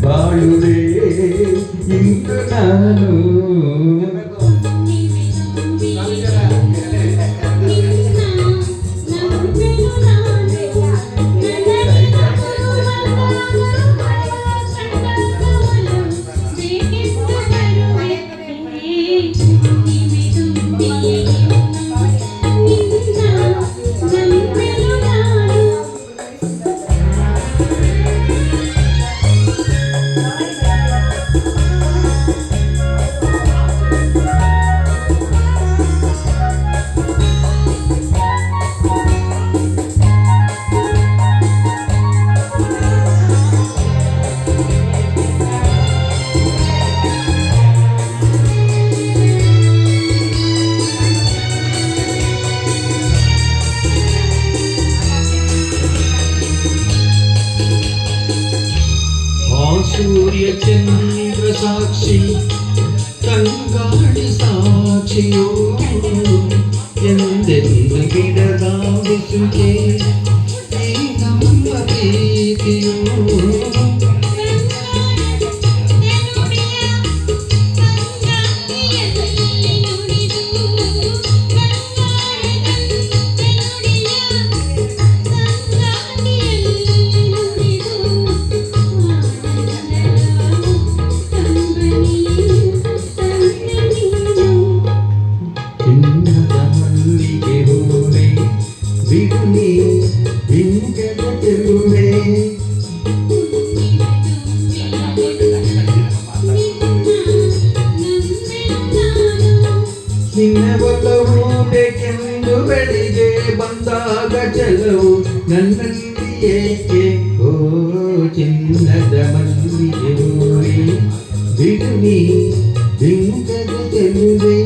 ಬಾಳುವೆ ಇಂದು ನಾನು ಸೂರ್ಯ ಚಂದ್ರ ಸಾಕ್ಷಿ ತಂಗಾಳಿ ಸಾಕ್ಷಿಯೋ ಎಂದೆಂದು ಗಿಡದ ಬಿಸುಗೆ ಈ ನಮ್ಮ ಪ್ರೀತಿಯೋ ಬಿಡುನಿ ಬಿಂಗದ ಚೆಲುವೆ ನಿನ್ನ ಒಲವು ಬೇಕೆಂದು ಬೆಳಿಗ್ಗೆ ಬಂದಾಗ ಚೆಲವು ನನ್ನಲ್ಲಿ ಏಕೆ ಓ ಚಿನ್ನದ ಮಲ್ಲಿಗೆ ಹೂವೆ ಬಿಡುನಿ ಬಿಂಗದ ಚೆಲುವೆ